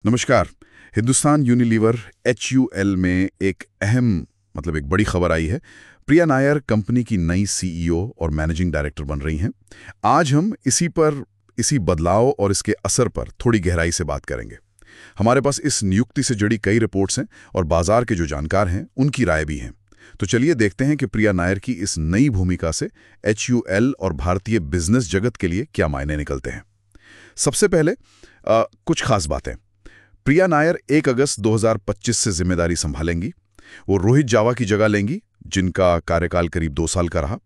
नमस्कार। Hindustan Unilever HUL में एक बड़ी खबर आई है। प्रिया नायर कंपनी की नई CEO और मैनेजिंग डायरेक्टर बन रही हैं। आज हम इसी बदलाव और इसके असर पर थोड़ी गहराई से बात करेंगे। हमारे पास इस नियुक्ति से जुड़ी कई रिपोर्ट्स हैं और बाजार के जो जानकार हैं उनकी राय भी हैं। तो चलिए देखते हैं कि प्रिया नायर की इस नई भूमिका से HUL और भारतीय बिजनेस जगत के लिए क्या मायने निकलते हैं। सबसे पहले कुछ खास बातें। प्रिया नायर 1 अगस्त 2025 से जिम्मेदारी संभालेंगी। वो रोहित जावा की जगह लेंगी, जिनका कार्यकाल करीब 2 साल का रहा।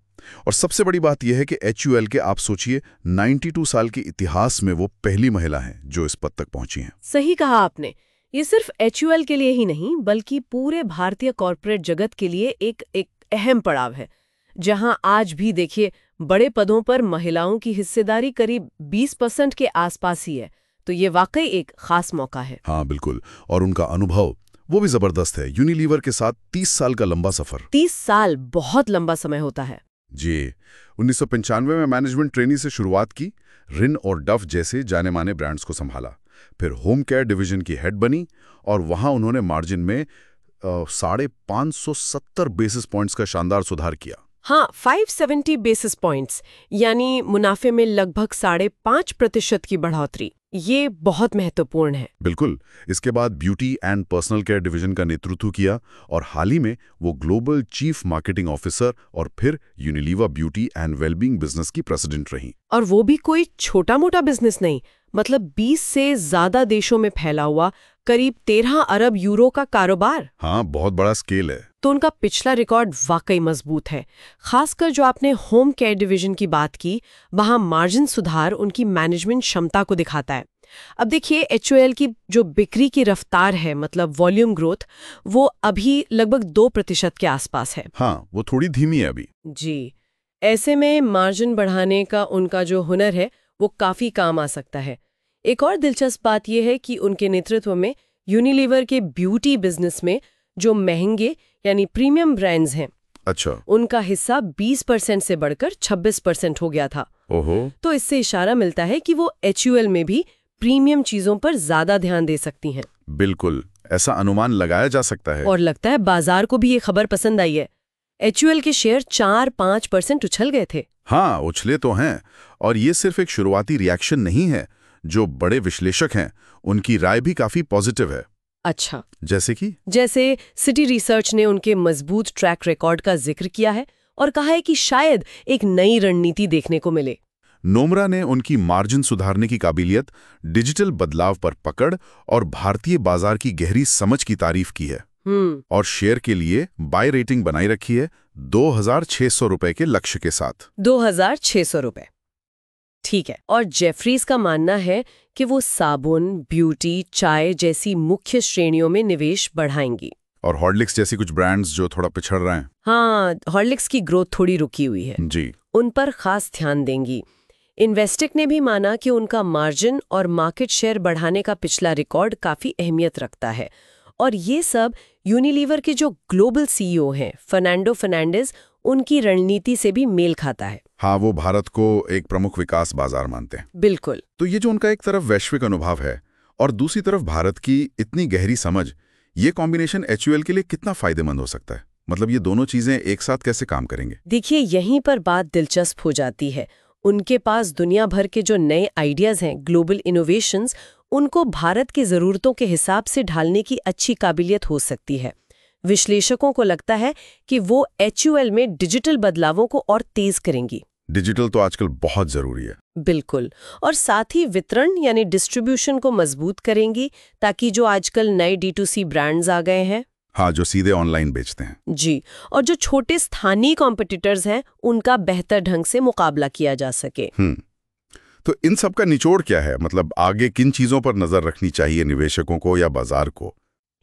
और सबसे बड़ी बात यह है कि HUL के आप सोचिए 92 साल के इतिहास में वो पहली महिला हैं जो इस पद तक पहुंची हैं। सही कहा आपने। ये सिर्फ HUL के लिए ही नहीं बल्कि पूरे भारतीय कॉर्पोरेट जगत के लिए एक अहम पड़ाव है, जहां आज भी देखिए बड़े पदों पर महिलाओं की हिस्सेदारी करीब 20% के आसपास ही है। तो ये वाकई एक खास मौका है। हाँ बिल्कुल, और उनका अनुभव वो भी जबरदस्त है। यूनिलीवर के साथ 30 साल का लंबा सफर। 30 साल बहुत लंबा समय होता है जी। 1995 में मैनेजमेंट ट्रेनी से शुरुआत की, रिन और डफ जैसे जाने माने ब्रांड्स को संभाला। फिर होम केयर डिवीजन की हेड बनी और वहां उन्होंने मार्जिन में 570 बेसिस पॉइंट्स का शानदार सुधार किया। हाँ, 570 बेसिस पॉइंट्स, यानी मुनाफे में लगभग 5.5% की बढ़ोतरी। ये बहुत महत्वपूर्ण है। बिल्कुल। इसके बाद beauty and personal care division का नेतृत्व किया और हाल ही में वो ग्लोबल चीफ मार्केटिंग ऑफिसर और फिर Unilever beauty and wellbeing business की प्रेसिडेंट रही। और वो भी कोई छोटा मोटा बिजनेस नहीं, मतलब 20 से ज्यादा देशों में फैला हुआ करीब 13 अरब यूरो का कारोबार। हाँ, बहुत बड़ा स्केल है। तो उनका पिछला रिकॉर्ड वाकई मजबूत है। खासकर जो आपने होम केयर डिवीजन की बात की, वहां मार्जिन सुधार उनकी मैनेजमेंट क्षमता को दिखाता है। अब देखिए HUL की जो बिक्री की रफ्तार है, मतलब वॉल्यूम ग्रोथ, वो अभी लगभग 2% के आसपास है। हाँ, वो थोड़ी धीमी है अभी। जी, ऐसे में मार्जिन बढ़ाने का उनका जो हुनर है वो काफी काम आ सकता है। एक और दिलचस्प बात यह है कि उनके नेतृत्व में यूनिलीवर के ब्यूटी बिजनेस में जो महंगे यानी प्रीमियम ब्रांड्स हैं, अच्छा, उनका हिस्सा 20% से बढ़कर 26% हो गया था। ओहो। तो इससे इशारा मिलता है कि वो HUL में भी प्रीमियम चीजों पर ज्यादा ध्यान दे सकती हैं। बिल्कुल, ऐसा अनुमान लगाया जा सकता है। और लगता है बाजार को भी ये खबर पसंद आई है। HUL के शेयर 4-5% उछल गए थे। हाँ, उछले तो हैं। और ये सिर्फ एक शुरुआती रिएक्शन नहीं है। जो बड़े विश्लेषक हैं उनकी राय भी काफी पॉजिटिव है। अच्छा, जैसे सिटी रिसर्च ने उनके मजबूत ट्रैक रिकॉर्ड का जिक्र किया है और कहा है कि शायद एक नई रणनीति देखने को मिले। नोमरा ने उनकी मार्जिन सुधारने की काबिलियत, डिजिटल बदलाव पर पकड़ और भारतीय बाजार की गहरी समझ की तारीफ की है। और शेयर के लिए बाय रेटिंग बनाई रखी है 2,600 रुपए के लक्ष्य के साथ। 2,600 रुपए, ठीक है। और जेफरीज का मानना है कि वो साबुन, ब्यूटी, चाय जैसी मुख्य श्रेणियों में निवेश बढ़ाएंगी। और हॉर्लिक्स जैसी कुछ ब्रांड्स जो थोड़ा पिछड़ रहे हैं। हाँ, हॉर्लिक्स की ग्रोथ थोड़ी रुकी हुई है जी, उन पर खास ध्यान देंगी। इन्वेस्टेक ने भी माना कि उनका मार्जिन और मार्केट शेयर बढ़ाने का पिछला रिकॉर्ड काफी अहमियत रखता है। और ये सब यूनिलीवर के जो ग्लोबल CEO हैं फर्नांडो फर्नांडिस, उनकी रणनीति से भी मेल खाता है। हाँ, वो भारत को एक प्रमुख विकास बाजार मानते हैं। बिल्कुल। तो ये जो उनका एक तरफ वैश्विक अनुभव है और दूसरी तरफ भारत की इतनी गहरी समझ, ये कॉम्बिनेशन HUL के लिए कितना फायदेमंद हो सकता है? मतलब ये दोनों चीजें एक साथ कैसे काम करेंगे? देखिए, यहीं पर बात दिलचस्प हो जाती है। उनके पास दुनिया भर के जो नए आइडियाज हैं, ग्लोबल इनोवेशंस, उनको भारत की ज़रूरतों के हिसाब से ढालने की अच्छी काबिलियत हो सकती है। विश्लेषकों को लगता है कि वो HUL में डिजिटल बदलावों को और तेज करेंगी। डिजिटल तो आजकल बहुत जरूरी है। बिल्कुल। और साथ ही वितरण यानी डिस्ट्रीब्यूशन को मजबूत करेंगी, ताकि जो आजकल नए D2C ब्रांड्स आ गए हैं, हाँ, जो सीधे ऑनलाइन बेचते हैं जी, और जो छोटे स्थानीय कॉम्पिटिटर्स हैं, उनका बेहतर ढंग से मुकाबला किया जा सके। तो इन सब का निचोड़ क्या है? मतलब आगे किन चीजों पर नजर रखनी चाहिए निवेशकों को या बाजार को?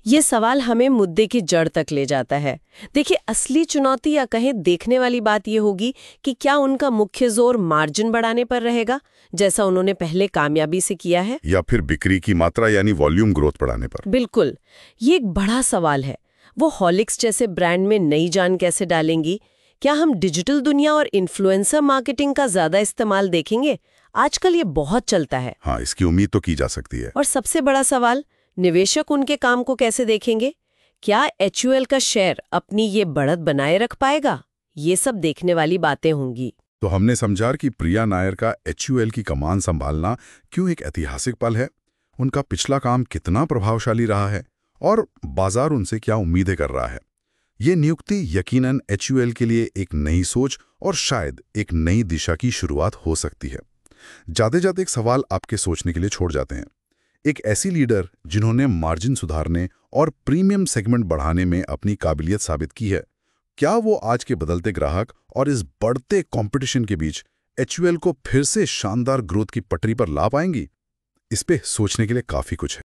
ये सवाल हमें मुद्दे की जड़ तक ले जाता है। देखिए, असली चुनौती या कहें देखने वाली बात ये होगी कि क्या उनका मुख्य जोर मार्जिन बढ़ाने पर रहेगा, जैसा उन्होंने पहले कामयाबी से किया है, या फिर बिक्री की मात्रा यानी वॉल्यूम ग्रोथ बढ़ाने पर? बिल्कुल, ये एक बड़ा सवाल है। वो हॉर्लिक्स जैसे ब्रांड में नई जान कैसे डालेंगी? क्या हम डिजिटल दुनिया और इन्फ्लुएंसर मार्केटिंग का ज्यादा इस्तेमाल देखेंगे? आजकल ये बहुत चलता है। हाँ, इसकी उम्मीद तो की जा सकती है। और सबसे बड़ा सवाल, निवेशक उनके काम को कैसे देखेंगे? क्या HUL का शेयर अपनी ये बढ़त बनाए रख पाएगा? ये सब देखने वाली बातें होंगी। तो हमने समझा कि प्रिया नायर का HUL की कमान संभालना क्यों एक ऐतिहासिक पल है, उनका पिछला काम कितना प्रभावशाली रहा है और बाजार उनसे क्या उम्मीदें कर रहा है। ये नियुक्ति यकीनन HUL के लिए एक नई सोच और शायद एक नई दिशा की शुरुआत हो सकती है। जाते जाते एक सवाल आपके सोचने के लिए छोड़ जाते हैं। एक ऐसी लीडर जिन्होंने मार्जिन सुधारने और प्रीमियम सेगमेंट बढ़ाने में अपनी काबिलियत साबित की है, क्या वो आज के बदलते ग्राहक और इस बढ़ते कंपटीशन के बीच HUL को फिर से शानदार ग्रोथ की पटरी पर ला पाएंगी? इस पे सोचने के लिए काफी कुछ है।